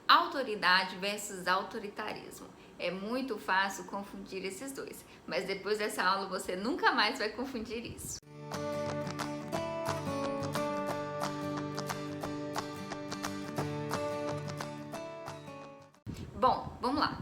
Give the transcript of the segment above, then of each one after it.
Autoridade versus autoritarismo. É muito fácil confundir esses dois, mas depois dessa aula você nunca mais vai confundir isso. Bom, vamos lá.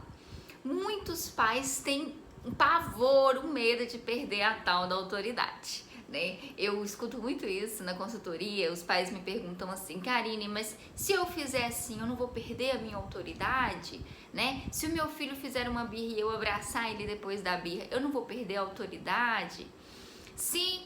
Muitos pais têm um pavor, um medo de perder a tal da autoridade, né? Eu escuto muito isso na consultoria, os pais me perguntam assim: Karine, mas se eu fizer assim, eu não vou perder a minha autoridade, né? Se o meu filho fizer uma birra e eu abraçar ele depois da birra, eu não vou perder a autoridade? Se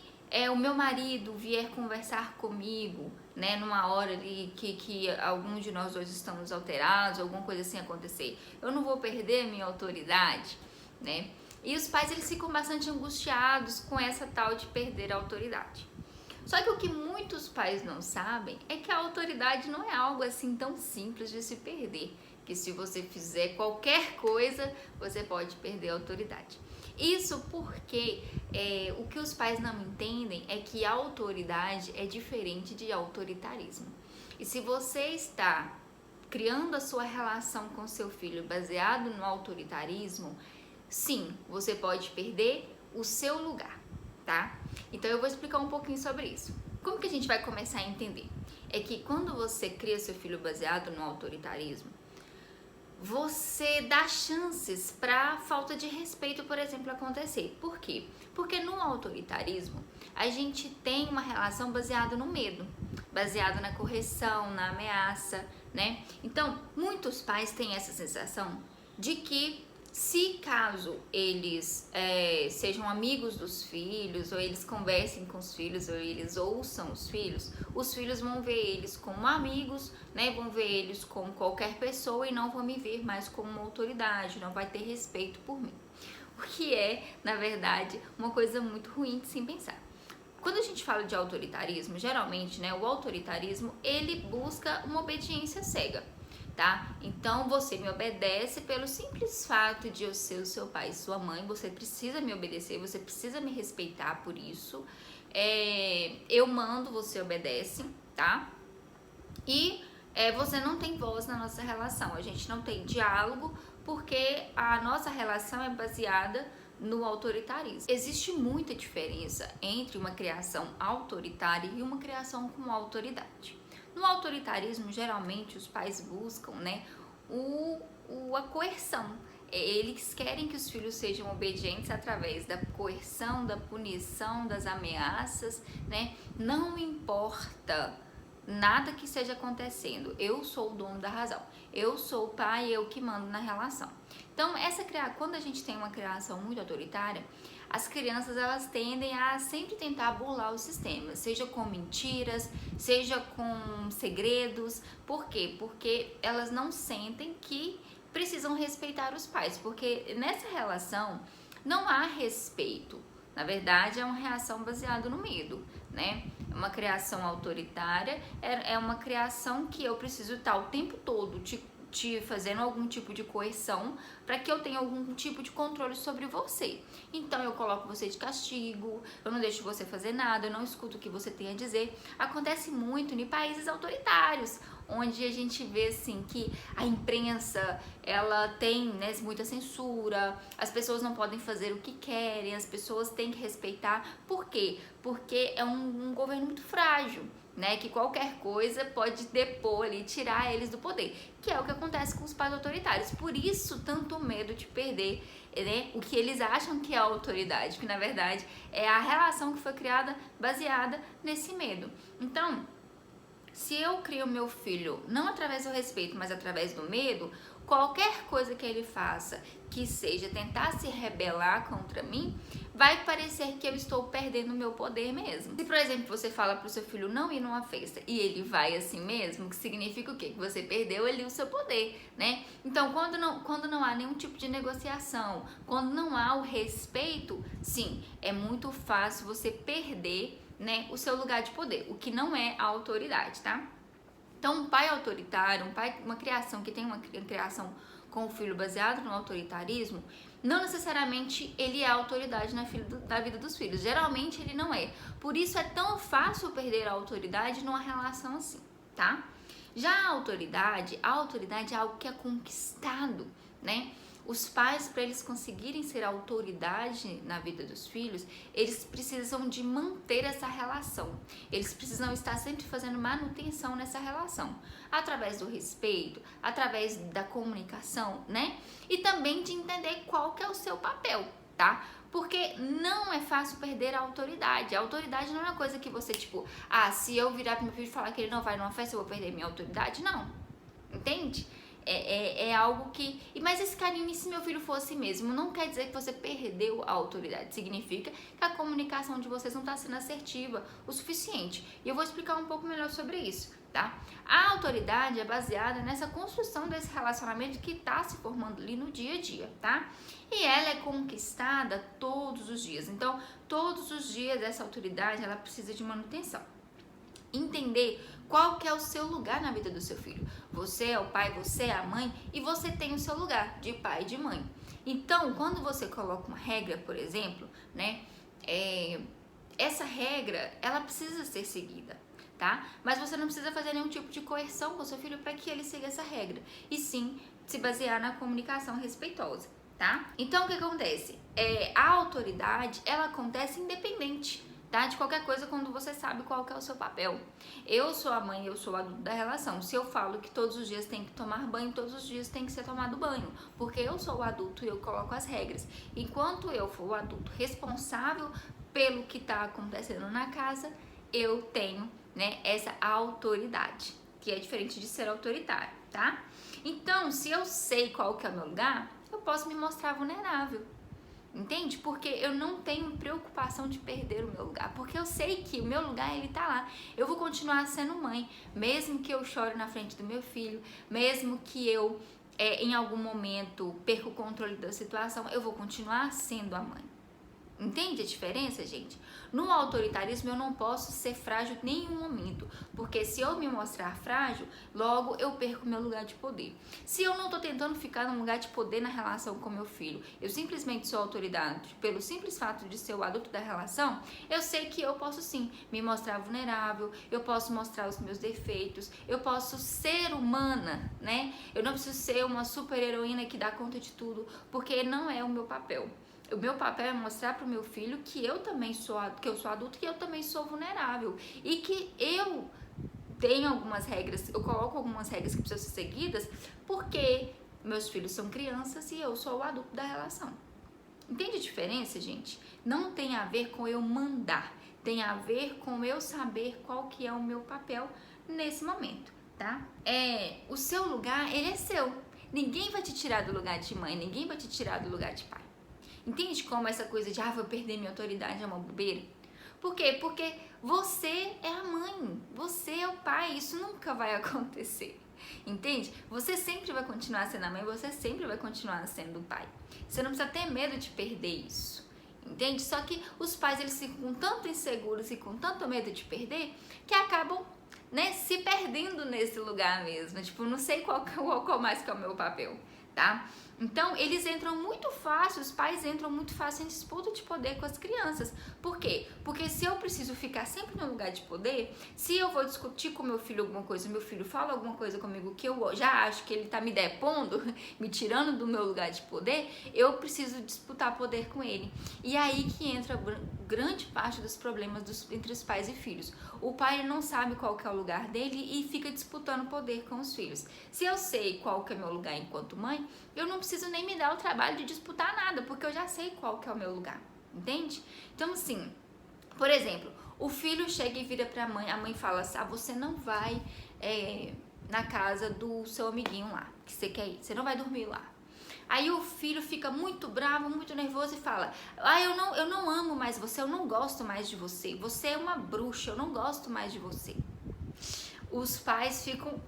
o meu marido vier conversar comigo, né, numa hora ali que algum de nós dois estamos alterados, alguma coisa assim acontecer, eu não vou perder a minha autoridade, né? E os pais, eles ficam bastante angustiados com essa tal de perder a autoridade. Só que o que muitos pais não sabem é que a autoridade não é algo assim tão simples de se perder, que se você fizer qualquer coisa, você pode perder a autoridade. Isso porque o que os pais não entendem é que a autoridade é diferente de autoritarismo. E se você está criando a sua relação com seu filho baseado no autoritarismo, sim, você pode perder o seu lugar, tá? Então eu vou explicar um pouquinho sobre isso. Como que a gente vai começar a entender? É que quando você cria seu filho baseado no autoritarismo, você dá chances para falta de respeito, por exemplo, acontecer. Por quê? Porque no autoritarismo a gente tem uma relação baseada no medo, baseado na correção, na ameaça, né? Então, muitos pais têm essa sensação de que se caso eles sejam amigos dos filhos, ou eles conversem com os filhos, ou eles ouçam os filhos vão ver eles como amigos, né? Vão ver eles como qualquer pessoa e não vão me ver mais como uma autoridade, não vai ter respeito por mim. O que é, na verdade, uma coisa muito ruim de se pensar. Quando a gente fala de autoritarismo, geralmente, né, o autoritarismo, ele busca uma obediência cega. Tá? Então você me obedece pelo simples fato de eu ser o seu pai e sua mãe, você precisa me obedecer, você precisa me respeitar por isso. Eu mando, você obedece, tá? E você não tem voz na nossa relação, a gente não tem diálogo porque a nossa relação é baseada no autoritarismo. Existe muita diferença entre uma criação autoritária e uma criação com autoridade. No autoritarismo, geralmente, os pais buscam, né, a coerção. Eles querem que os filhos sejam obedientes através da coerção, da punição, das ameaças, né? Não importa nada que esteja acontecendo, eu sou o dono da razão. Eu sou o pai, eu que mando na relação. Então, quando a gente tem uma criação muito autoritária, as crianças, elas tendem a sempre tentar burlar o sistema, seja com mentiras, seja com segredos. Por quê? Porque elas não sentem que precisam respeitar os pais, porque nessa relação não há respeito. Na verdade, é uma reação baseada no medo, né? Uma criação autoritária é uma criação que eu preciso estar o tempo todo te fazendo algum tipo de coerção para que eu tenha algum tipo de controle sobre você. Então eu coloco você de castigo, eu não deixo você fazer nada, eu não escuto o que você tem a dizer. Acontece muito em países autoritários, onde a gente vê assim que a imprensa, ela tem, né, muita censura, as pessoas não podem fazer o que querem, as pessoas têm que respeitar. Por quê? Porque é um governo muito frágil, né, que qualquer coisa pode depor ali, tirar eles do poder, que é o que acontece com os pais autoritários. Por isso, tanto medo de perder, né, o que eles acham que é a autoridade, que na verdade é a relação que foi criada baseada nesse medo. Então, se eu crio meu filho não através do respeito, mas através do medo, qualquer coisa que ele faça que seja tentar se rebelar contra mim, vai parecer que eu estou perdendo o meu poder mesmo. Se, por exemplo, você fala para o seu filho não ir numa festa e ele vai assim mesmo, que significa o quê? Que você perdeu ali o seu poder, né? Então, quando não há nenhum tipo de negociação, quando não há o respeito, sim, é muito fácil você perder, né, o seu lugar de poder, o que não é a autoridade, tá? Então, um pai autoritário, uma criação que tem uma criação com o filho baseado no autoritarismo, não necessariamente ele é autoridade na vida dos filhos. Geralmente ele não é. Por isso é tão fácil perder a autoridade numa relação assim, tá? Já a autoridade é algo que é conquistado, né? Os pais, para eles conseguirem ser autoridade na vida dos filhos, eles precisam de manter essa relação. Eles precisam estar sempre fazendo manutenção nessa relação, através do respeito, através da comunicação, né? E também de entender qual que é o seu papel, tá? Porque não é fácil perder a autoridade. A autoridade não é uma coisa que você, tipo, se eu virar pro meu filho e falar que ele não vai numa festa, eu vou perder minha autoridade. Não. Entende? É algo que... Mas esse carinho, se meu filho fosse mesmo, não quer dizer que você perdeu a autoridade. Significa que a comunicação de vocês não está sendo assertiva o suficiente. E eu vou explicar um pouco melhor sobre isso, tá? A autoridade é baseada nessa construção desse relacionamento que está se formando ali no dia a dia, tá? E ela é conquistada todos os dias. Então, todos os dias essa autoridade, ela precisa de manutenção. Entender qual que é o seu lugar na vida do seu filho. Você é o pai, você é a mãe e você tem o seu lugar de pai e de mãe. Então, quando você coloca uma regra, por exemplo, né, essa regra, ela precisa ser seguida, tá? Mas você não precisa fazer nenhum tipo de coerção com o seu filho para que ele siga essa regra, e sim se basear na comunicação respeitosa, tá? Então, o que acontece? A autoridade, ela acontece independente, tá? De qualquer coisa, quando você sabe qual que é o seu papel. Eu sou a mãe, eu sou o adulto da relação. Se eu falo que todos os dias tem que tomar banho, todos os dias tem que ser tomado banho, porque eu sou o adulto e eu coloco as regras. Enquanto eu for o adulto responsável pelo que está acontecendo na casa, eu tenho, né, essa autoridade, que é diferente de ser autoritário, tá? Então, se eu sei qual que é o meu lugar, eu posso me mostrar vulnerável. Entende? Porque eu não tenho preocupação de perder o meu lugar, porque eu sei que o meu lugar, ele tá lá. Eu vou continuar sendo mãe, mesmo que eu chore na frente do meu filho, mesmo que eu, em algum momento, perca o controle da situação, eu vou continuar sendo a mãe. Entende a diferença, gente? No autoritarismo eu não posso ser frágil em nenhum momento, porque se eu me mostrar frágil, logo eu perco meu lugar de poder. Se eu não tô tentando ficar num lugar de poder na relação com meu filho, eu simplesmente sou autoridade pelo simples fato de ser o adulto da relação, eu sei que eu posso sim me mostrar vulnerável, eu posso mostrar os meus defeitos, eu posso ser humana, né? Eu não preciso ser uma super heroína que dá conta de tudo, porque não é o meu papel. O meu papel é mostrar para o meu filho que eu também sou, que eu sou adulto, que eu também sou vulnerável e que eu tenho algumas regras, eu coloco algumas regras que precisam ser seguidas porque meus filhos são crianças e eu sou o adulto da relação. Entende a diferença, gente? Não tem a ver com eu mandar, tem a ver com eu saber qual que é o meu papel nesse momento, tá? O seu lugar, ele é seu. Ninguém vai te tirar do lugar de mãe, ninguém vai te tirar do lugar de pai. Entende como essa coisa de vou perder minha autoridade é uma bobeira? Por quê? Porque você é a mãe, você é o pai, isso nunca vai acontecer. Entende? Você sempre vai continuar sendo a mãe, você sempre vai continuar sendo o pai. Você não precisa ter medo de perder isso. Entende? Só que os pais, eles ficam tanto inseguros e com tanto medo de perder que acabam, né, se perdendo nesse lugar mesmo. Tipo, não sei qual mais que é o meu papel, tá? Então, eles entram muito fácil, os pais entram muito fácil em disputa de poder com as crianças. Por quê? Porque se eu preciso ficar sempre no lugar de poder, se eu vou discutir com meu filho alguma coisa, meu filho fala alguma coisa comigo que eu já acho que ele tá me depondo, me tirando do meu lugar de poder, eu preciso disputar poder com ele. E aí que entra grande parte dos problemas entre os pais e filhos. O pai não sabe qual que é o lugar dele e fica disputando poder com os filhos. Se eu sei qual que é meu lugar enquanto mãe, eu não preciso nem me dar o trabalho de disputar nada, porque eu já sei qual que é o meu lugar, entende? Então, assim, por exemplo, o filho chega e vira pra mãe, a mãe fala assim, você não vai na casa do seu amiguinho lá, que você quer ir, você não vai dormir lá. Aí o filho fica muito bravo, muito nervoso e fala, eu não amo mais você, eu não gosto mais de você, você é uma bruxa, eu não gosto mais de você. Os pais ficam,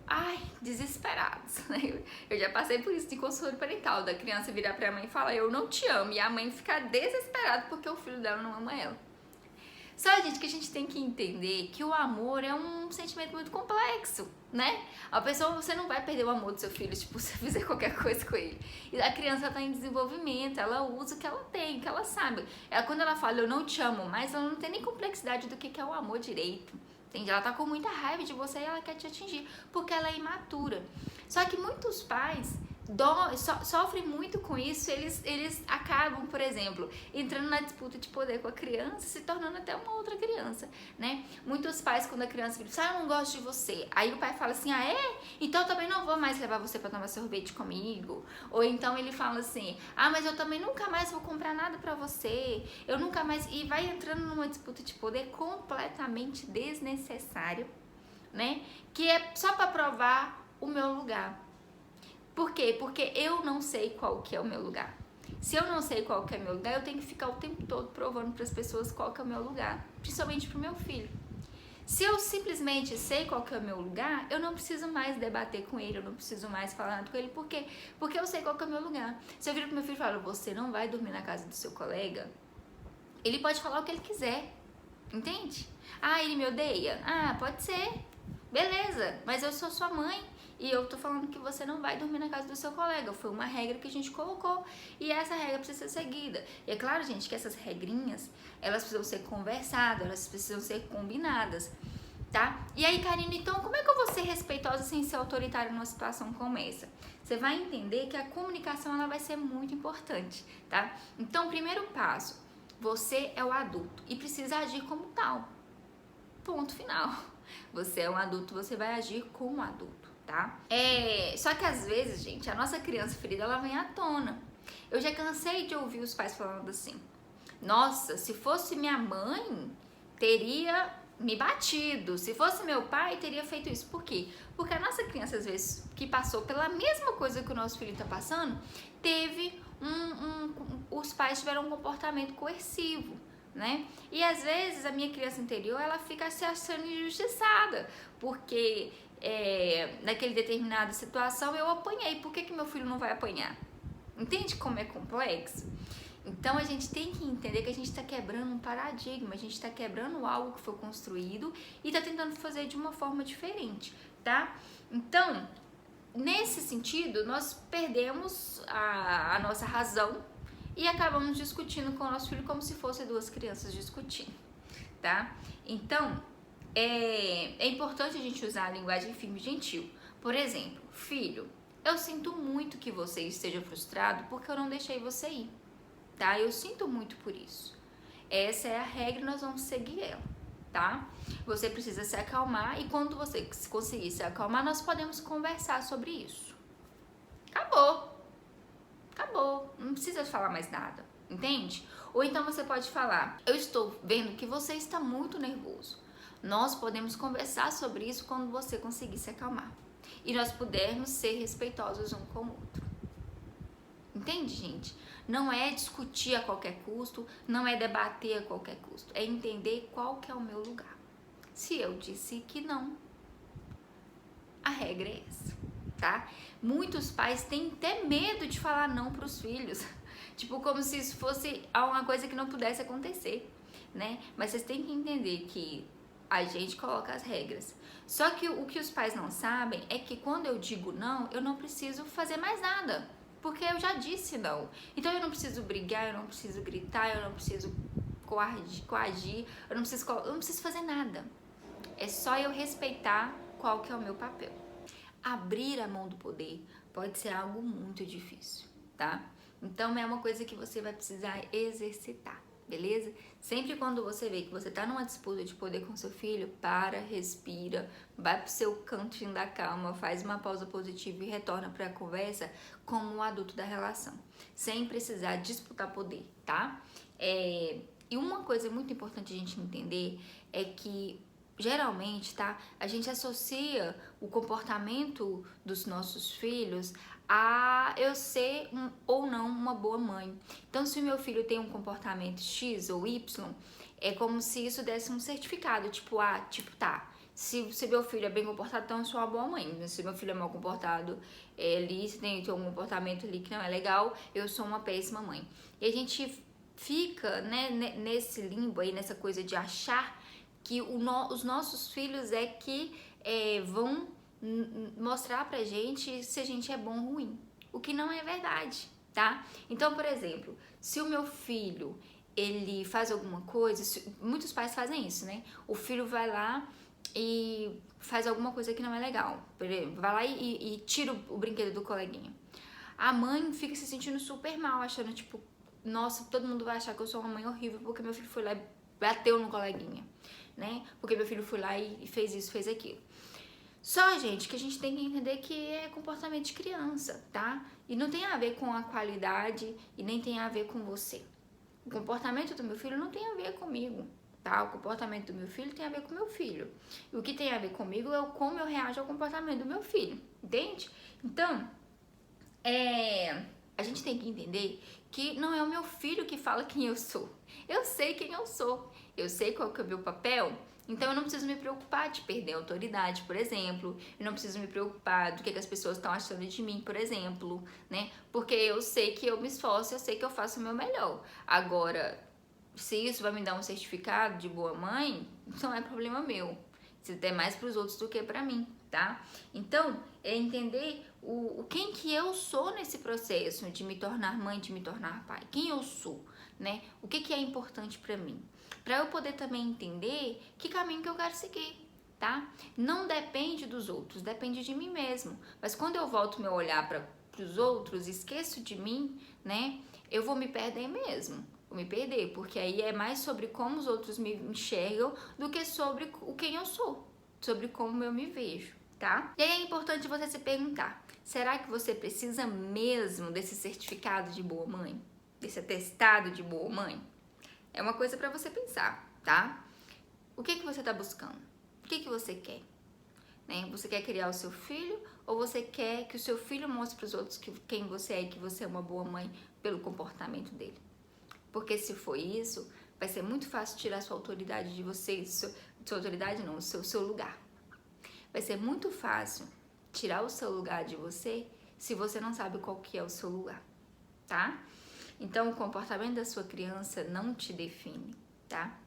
desesperados, né? Eu já passei por isso de consultório parental, da criança virar pra mãe e falar, eu não te amo, e a mãe ficar desesperada porque o filho dela não ama ela. Só, gente, que a gente tem que entender que o amor é um sentimento muito complexo, né? A pessoa, você não vai perder o amor do seu filho, tipo, se você fizer qualquer coisa com ele. E a criança tá em desenvolvimento, ela usa o que ela tem, o que ela sabe. Quando ela fala, eu não te amo mais, ela não tem nem complexidade do que é o amor direito. entende? Ela tá com muita raiva de você e ela quer te atingir, porque ela é imatura. Só que muitos pais sofrem muito com isso, eles acabam, por exemplo, entrando na disputa de poder com a criança, se tornando até uma outra criança, né? Muitos pais, quando a criança fala, eu não gosto de você, aí o pai fala assim, ah é? Então eu também não vou mais levar você pra tomar sorvete comigo. Ou então ele fala assim, ah, mas eu também nunca mais vou comprar nada pra você, eu nunca mais... E vai entrando numa disputa de poder completamente desnecessária, né? Que é só pra provar o meu lugar. Por quê? Porque eu não sei qual que é o meu lugar. Se eu não sei qual que é o meu lugar, eu tenho que ficar o tempo todo provando para as pessoas qual que é o meu lugar, principalmente para o meu filho. Se eu simplesmente sei qual que é o meu lugar, eu não preciso mais debater com ele, eu não preciso mais falar nada com ele. Por quê? Porque eu sei qual que é o meu lugar. Se eu viro pro meu filho e falo, você não vai dormir na casa do seu colega, ele pode falar o que ele quiser, entende? Ah, ele me odeia? Ah, pode ser. Beleza, mas eu sou sua mãe e eu tô falando que você não vai dormir na casa do seu colega. Foi uma regra que a gente colocou e essa regra precisa ser seguida. E é claro, gente, que essas regrinhas, elas precisam ser conversadas, elas precisam ser combinadas, tá? E aí, Karine, então como é que eu vou ser respeitosa sem ser autoritária numa situação como essa? Você vai entender que a comunicação, ela vai ser muito importante, tá? Então, primeiro passo, você é o adulto e precisa agir como tal. Ponto final. Você é um adulto, você vai agir como um adulto, tá? Só que às vezes, gente, a nossa criança ferida, ela vem à tona. Eu já cansei de ouvir os pais falando assim, nossa, se fosse minha mãe, teria me batido. Se fosse meu pai, teria feito isso. Por quê? Porque a nossa criança, às vezes, que passou pela mesma coisa que o nosso filho tá passando, teve os pais tiveram um comportamento coercivo, né? E às vezes a minha criança interior, ela fica se achando injustiçada, porque naquele determinada situação eu apanhei, por que meu filho não vai apanhar? Entende como é complexo? Então a gente tem que entender que a gente está quebrando um paradigma, a gente está quebrando algo que foi construído e está tentando fazer de uma forma diferente, tá? Então, nesse sentido, nós perdemos a nossa razão e acabamos discutindo com o nosso filho como se fossem duas crianças discutindo, tá? Então, é importante a gente usar a linguagem firme e gentil. Por exemplo, filho, eu sinto muito que você esteja frustrado porque eu não deixei você ir, tá? Eu sinto muito por isso. Essa é a regra e nós vamos seguir ela, tá? Você precisa se acalmar e quando você conseguir se acalmar, nós podemos conversar sobre isso. Acabou. Acabou, não precisa falar mais nada, entende? Ou então você pode falar, eu estou vendo que você está muito nervoso. Nós podemos conversar sobre isso quando você conseguir se acalmar. E nós pudermos ser respeitosos um com o outro. Entende, gente? Não é discutir a qualquer custo, não é debater a qualquer custo. É entender qual que é o meu lugar. Se eu disse que não, a regra é essa, tá? Muitos pais têm até medo de falar não para os filhos, tipo como se isso fosse uma coisa que não pudesse acontecer, né? Mas vocês têm que entender que a gente coloca as regras. Só que o que os pais não sabem é que quando eu digo não, eu não preciso fazer mais nada, porque eu já disse não. Então eu não preciso brigar, eu não preciso gritar, eu não preciso coagir, eu não preciso fazer nada. É só eu respeitar qual que é o meu papel. Abrir a mão do poder pode ser algo muito difícil, tá? Então é uma coisa que você vai precisar exercitar, beleza? Sempre quando você vê que você tá numa disputa de poder com seu filho, para, respira, vai pro seu cantinho da calma, faz uma pausa positiva e retorna para a conversa como um adulto da relação, sem precisar disputar poder, tá? E uma coisa muito importante a gente entender é que geralmente, tá? A gente associa o comportamento dos nossos filhos a eu ser ou não uma boa mãe. Então, se o meu filho tem um comportamento X ou Y, é como se isso desse um certificado, tipo, tá. Se meu filho é bem comportado, então eu sou uma boa mãe. Se meu filho é mal comportado, se tem um comportamento ali que não é legal, eu sou uma péssima mãe. E a gente fica, né, nesse limbo aí, nessa coisa de achar que os nossos filhos que vão mostrar pra gente se a gente é bom ou ruim, o que não é verdade, tá? Então, por exemplo, se o meu filho, ele faz alguma coisa, muitos pais fazem isso, né? O filho vai lá e faz alguma coisa que não é legal. Vai lá e tira o brinquedo do coleguinha. A mãe fica se sentindo super mal, achando tipo, nossa, todo mundo vai achar que eu sou uma mãe horrível porque meu filho foi lá e bateu no coleguinha, né? Porque meu filho foi lá e fez isso, fez aquilo. Só, gente, que a gente tem que entender que é comportamento de criança, tá? E não tem a ver com a qualidade e nem tem a ver com você. O comportamento do meu filho não tem a ver comigo, tá? O comportamento do meu filho tem a ver com o meu filho. E o que tem a ver comigo é como eu reajo ao comportamento do meu filho, entende? Então, a gente tem que entender que não é o meu filho que fala quem eu sou. Eu sei quem eu sou, eu sei qual que é o meu papel, então eu não preciso me preocupar de perder a autoridade, por exemplo. Eu não preciso me preocupar do que as pessoas estão achando de mim, por exemplo, né? Porque eu sei que eu me esforço, eu sei que eu faço o meu melhor. Agora, se isso vai me dar um certificado de boa mãe, isso não é problema meu. Isso é mais para os outros do que para mim, tá? Então, é entender quem que eu sou nesse processo de me tornar mãe, de me tornar pai. Quem eu sou, né? O que que é importante para mim? Para eu poder também entender que caminho que eu quero seguir, tá? Não depende dos outros, depende de mim mesmo. Mas quando eu volto meu olhar para os outros, esqueço de mim, né? Eu vou me perder mesmo. Vou me perder, porque aí é mais sobre como os outros me enxergam do que sobre quem eu sou, sobre como eu me vejo, tá? E aí é importante você se perguntar, será que você precisa mesmo desse certificado de boa mãe? Desse atestado de boa mãe? É uma coisa pra você pensar, tá? O que você tá buscando? O que você quer? Né? Você quer criar o seu filho ou você quer que o seu filho mostre pros outros quem você é e que você é uma boa mãe pelo comportamento dele? Porque se for isso, vai ser muito fácil tirar sua autoridade de você, sua autoridade não, seu lugar. Vai ser muito fácil tirar o seu lugar de você se você não sabe qual que é o seu lugar, tá? Então, o comportamento da sua criança não te define, tá?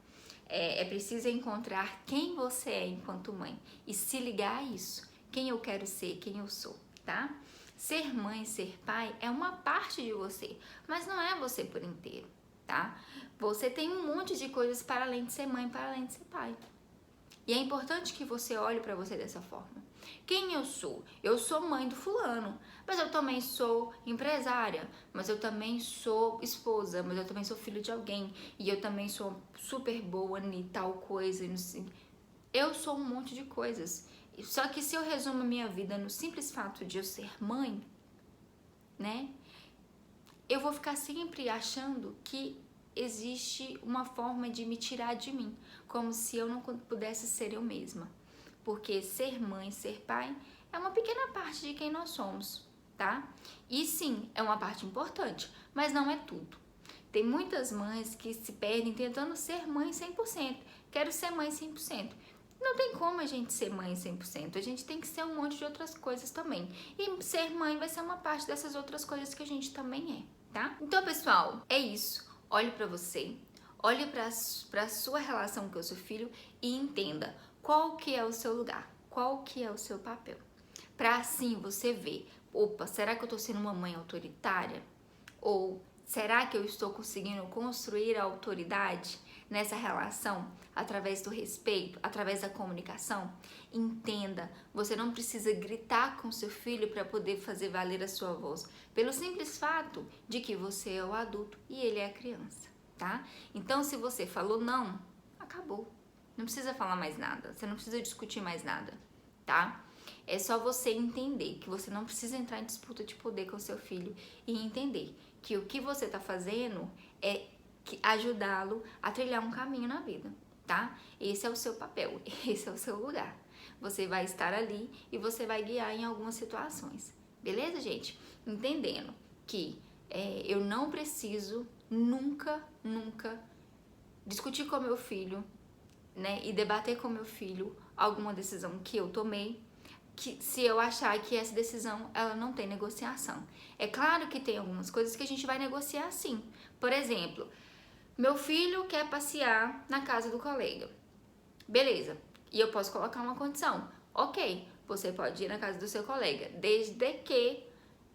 É preciso encontrar quem você é enquanto mãe e se ligar a isso. Quem eu quero ser, quem eu sou, tá? Ser mãe, ser pai é uma parte de você, mas não é você por inteiro, tá? Você tem um monte de coisas para além de ser mãe, para além de ser pai. E é importante que você olhe para você dessa forma. Quem eu sou? Eu sou mãe do fulano, mas eu também sou empresária, mas eu também sou esposa, mas eu também sou filho de alguém, e eu também sou super boa em tal coisa. Eu sou um monte de coisas. Só que se eu resumo a minha vida no simples fato de eu ser mãe, né? Eu vou ficar sempre achando que existe uma forma de me tirar de mim, como se eu não pudesse ser eu mesma. Porque ser mãe, ser pai é uma pequena parte de quem nós somos, tá? E sim, é uma parte importante, mas não é tudo. Tem muitas mães que se perdem tentando ser mãe 100%. Quero ser mãe 100%. Não tem como a gente ser mãe 100%. A gente tem que ser um monte de outras coisas também. E ser mãe vai ser uma parte dessas outras coisas que a gente também é, tá? Então, pessoal, é isso. Olhe pra você, olhe pra sua relação com o seu filho e entenda qual que é o seu lugar, qual que é o seu papel. Pra assim você ver, opa, será que eu tô sendo uma mãe autoritária? Ou será que eu estou conseguindo construir a autoridade nessa relação através do respeito, através da comunicação? Entenda, você não precisa gritar com seu filho para poder fazer valer a sua voz, pelo simples fato de que você é o adulto e ele é a criança, tá? Então, se você falou não, acabou. Não precisa falar mais nada, você não precisa discutir mais nada, tá? É só você entender que você não precisa entrar em disputa de poder com seu filho e entender que o que você tá fazendo é ajudá-lo a trilhar um caminho na vida, tá? Esse é o seu papel, esse é o seu lugar. Você vai estar ali e você vai guiar em algumas situações, beleza, gente? Entendendo que eu não preciso nunca discutir com meu filho, né? E debater com meu filho alguma decisão que eu tomei, que se eu achar que essa decisão ela não tem negociação. É claro que tem algumas coisas que a gente vai negociar sim. Por exemplo, meu filho quer passear na casa do colega. Beleza. E eu posso colocar uma condição. Ok, você pode ir na casa do seu colega, desde que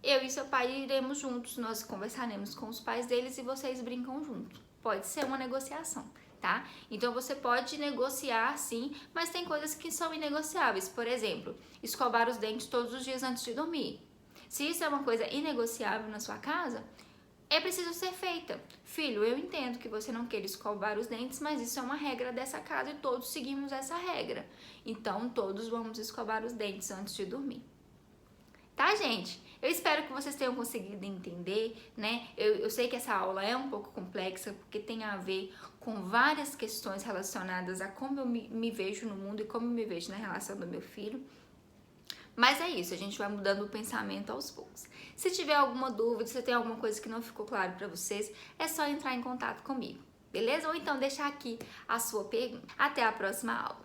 eu e seu pai iremos juntos, nós conversaremos com os pais deles e vocês brincam juntos. Pode ser uma negociação, tá? Então você pode negociar sim, mas tem coisas que são inegociáveis. Por exemplo, escovar os dentes todos os dias antes de dormir. Se isso é uma coisa inegociável na sua casa, é preciso ser feita. Filho, eu entendo que você não queira escovar os dentes, mas isso é uma regra dessa casa e todos seguimos essa regra. Então, todos vamos escovar os dentes antes de dormir. Tá, gente? Eu espero que vocês tenham conseguido entender, né? Eu sei que essa aula é um pouco complexa, porque tem a ver com várias questões relacionadas a como eu me vejo no mundo e como eu me vejo na relação do meu filho. Mas é isso, a gente vai mudando o pensamento aos poucos. Se tiver alguma dúvida, se tem alguma coisa que não ficou claro para vocês, é só entrar em contato comigo, beleza? Ou então deixar aqui a sua pergunta. Até a próxima aula.